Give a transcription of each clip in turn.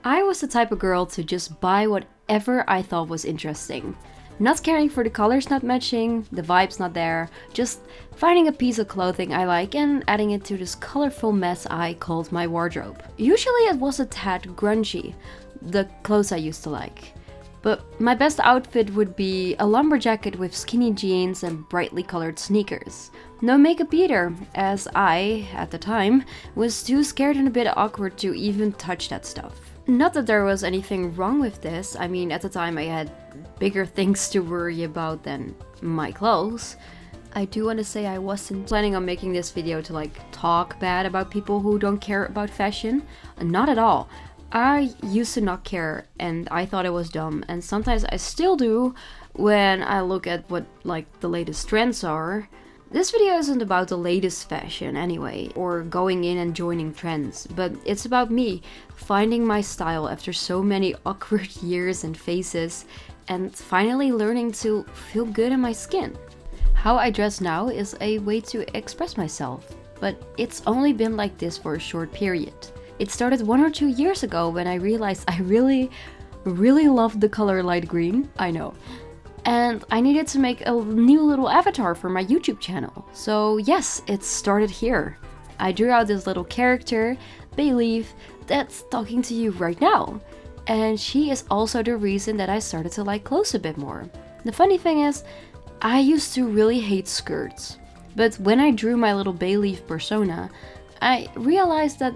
I was the type of girl to just buy whatever I thought was interesting. Not caring for the colors not matching, the vibes not there, just finding a piece of clothing I like and adding it to this colorful mess I called my wardrobe. Usually it was a tad grungy, the clothes I used to like. But my best outfit would be a lumberjacket with skinny jeans and brightly colored sneakers. No makeup either, as I, at the time, was too scared and a bit awkward to even touch that stuff. Not that there was anything wrong with this, I mean at the time I had bigger things to worry about than my clothes. I do want to say I wasn't planning on making this video to talk bad about people who don't care about fashion. Not at all. I used to not care and I thought it was dumb, and sometimes I still do when I look at what the latest trends are. This video isn't about the latest fashion anyway, or going in and joining trends, but it's about me finding my style after so many awkward years and phases and finally learning to feel good in my skin. How I dress now is a way to express myself, but it's only been like this for a short period. It started 1 or 2 years ago when I realized I really loved the color light green, I know. And I needed to make a new little avatar for my YouTube channel. So yes, it started here. I drew out this little character, Bayleaf, that's talking to you right now. And she is also the reason that I started to like clothes a bit more. The funny thing is, I used to really hate skirts. But when I drew my little Bayleaf persona, I realized that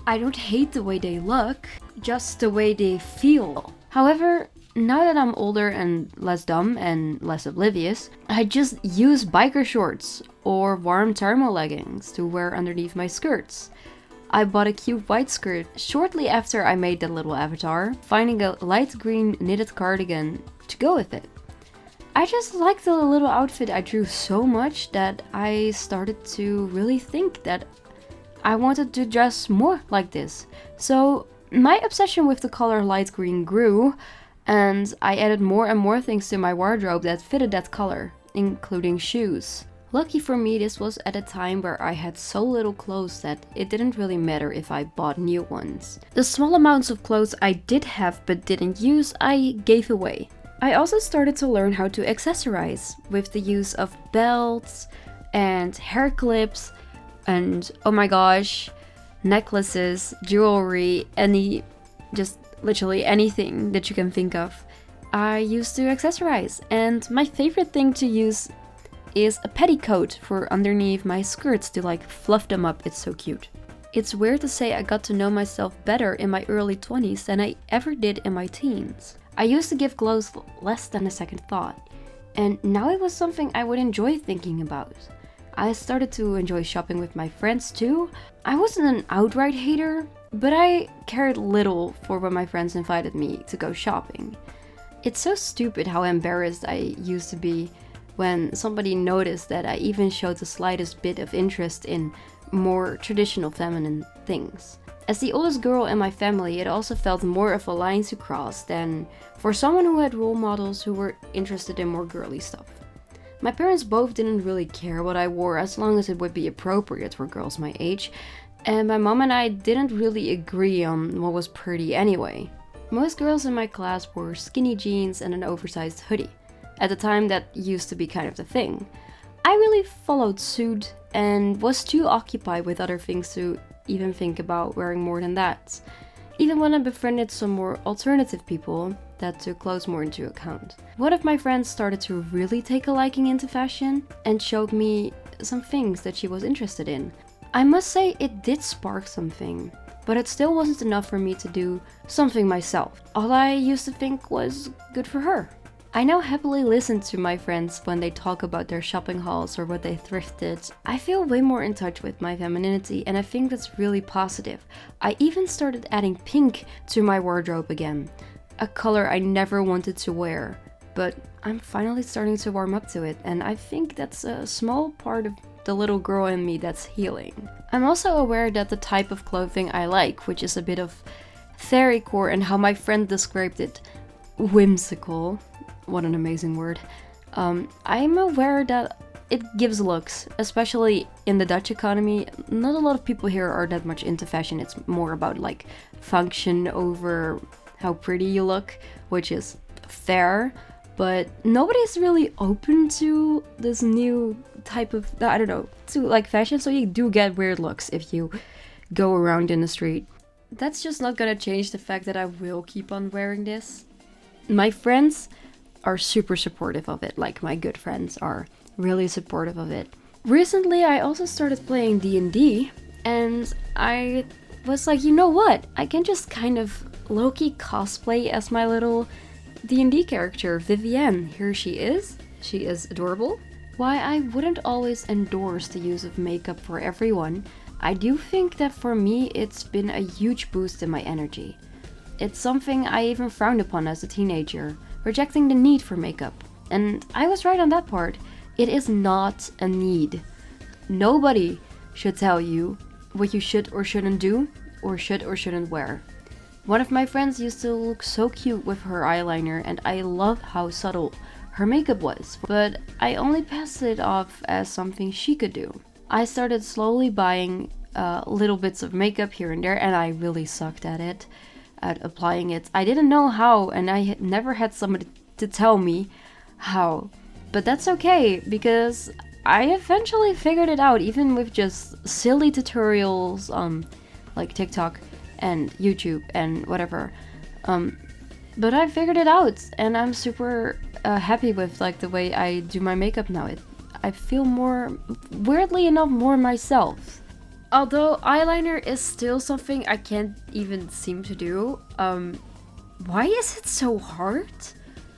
I don't hate the way they look, just the way they feel. However, now that I'm older and less dumb and less oblivious, I just use biker shorts or warm thermal leggings to wear underneath my skirts. I bought a cute white skirt shortly after I made that little avatar, finding a light green knitted cardigan to go with it. I just liked the little outfit I drew so much that I started to really think that I wanted to dress more like this. So my obsession with the color light green grew, and I added more and more things to my wardrobe that fitted that color, including shoes. Lucky for me, this was at a time where I had so little clothes that it didn't really matter if I bought new ones. The small amounts of clothes I did have but didn't use, I gave away. I also started to learn how to accessorize with the use of belts and hair clips and, oh my gosh, necklaces, jewelry, just literally anything that you can think of. I used to accessorize, and my favorite thing to use is a petticoat for underneath my skirts to fluff them up. It's so cute. It's weird to say I got to know myself better in my early 20s than I ever did in my teens. I used to give clothes less than a second thought, and now it was something I would enjoy thinking about. I started to enjoy shopping with my friends too. I wasn't an outright hater, but I cared little for when my friends invited me to go shopping. It's so stupid how embarrassed I used to be when somebody noticed that I even showed the slightest bit of interest in more traditional feminine things. As the oldest girl in my family, it also felt more of a line to cross than for someone who had role models who were interested in more girly stuff. My parents both didn't really care what I wore as long as it would be appropriate for girls my age, and my mom and I didn't really agree on what was pretty anyway. Most girls in my class wore skinny jeans and an oversized hoodie. At the time, that used to be kind of the thing. I really followed suit and was too occupied with other things to even think about wearing more than that. Even when I befriended some more alternative people, that took clothes more into account. One of my friends started to really take a liking into fashion and showed me some things that she was interested in. I must say it did spark something, but it still wasn't enough for me to do something myself. All I used to think was good for her. I now happily listen to my friends when they talk about their shopping hauls or what they thrifted. I feel way more in touch with my femininity, and I think that's really positive. I even started adding pink to my wardrobe again, a color I never wanted to wear, but I'm finally starting to warm up to it, and I think that's a small part of the little girl in me that's healing. I'm also aware that the type of clothing I like, which is a bit of fairycore and how my friend described it, whimsical. What an amazing word. I'm aware that it gives looks, especially in the Dutch economy. Not a lot of people here are that much into fashion. It's more about like function over how pretty you look, which is fair, but nobody's really open to this new type of, I don't know, to like fashion, so you do get weird looks if you go around in the street. That's just not gonna change the fact that I will keep on wearing this. My friends are super supportive of it, like my good friends are really supportive of it. Recently I also started playing D&D, and I was like, you know what, I can just kind of low-key cosplay as my little D&D character, Vivienne. Here she is adorable. Why I wouldn't always endorse the use of makeup for everyone, I do think that for me it's been a huge boost in my energy. It's something I even frowned upon as a teenager, rejecting the need for makeup. And I was right on that part. It is not a need. Nobody should tell you what you should or shouldn't do, or should or shouldn't wear. One of my friends used to look so cute with her eyeliner, and I love how subtle her makeup was, but I only passed it off as something she could do. I started slowly buying little bits of makeup here and there, and I really sucked at it, at applying it. I didn't know how, and I had never had somebody to tell me how. But that's okay, because I eventually figured it out, even with just silly tutorials on like TikTok and YouTube and whatever. But I figured it out, and I'm super happy with like the way I do my makeup now. I feel more, weirdly enough, more myself. Although eyeliner is still something I can't even seem to do. Why is it so hard?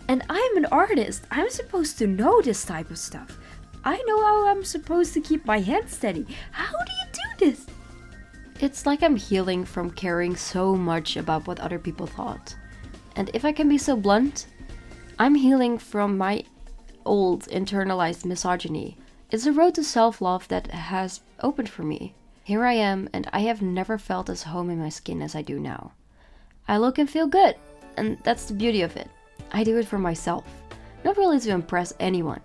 And I'm an artist. I'm supposed to know this type of stuff. I know how I'm supposed to keep my head steady. How do you do this? It's like I'm healing from caring so much about what other people thought. And if I can be so blunt, I'm healing from my old internalized misogyny. It's a road to self-love that has opened for me. Here I am, and I have never felt as home in my skin as I do now. I look and feel good, and that's the beauty of it. I do it for myself, not really to impress anyone.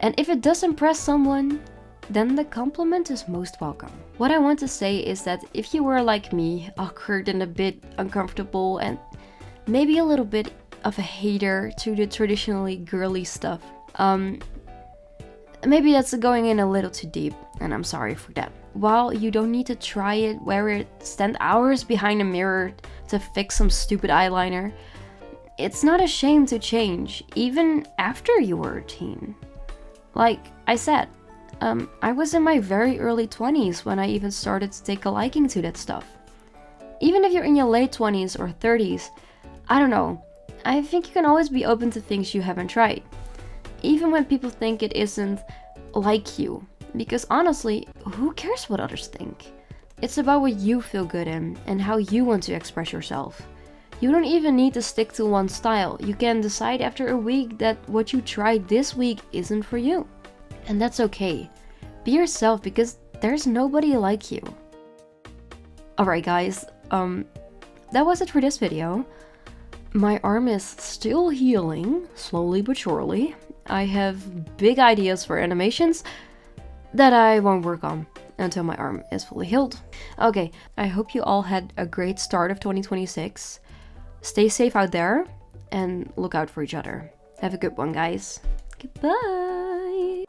And if it does impress someone, then the compliment is most welcome. What I want to say is that if you were like me, awkward and a bit uncomfortable and maybe a little bit of a hater to the traditionally girly stuff, maybe that's going in a little too deep, and I'm sorry for that. While you don't need to try it, wear it, stand hours behind a mirror to fix some stupid eyeliner, it's not a shame to change, even after you were a teen. Like I said, I was in my very early 20s when I even started to take a liking to that stuff. Even if you're in your late 20s or 30s, I don't know, I think you can always be open to things you haven't tried. Even when people think it isn't like you. Because honestly, who cares what others think? It's about what you feel good in and how you want to express yourself. You don't even need to stick to one style. You can decide after a week that what you tried this week isn't for you. And that's okay. Be yourself, because there's nobody like you. Alright guys, that was it for this video. My arm is still healing, slowly but surely. I have big ideas for animations that I won't work on until my arm is fully healed. Okay, I hope you all had a great start of 2026. Stay safe out there and look out for each other. Have a good one, guys. Goodbye.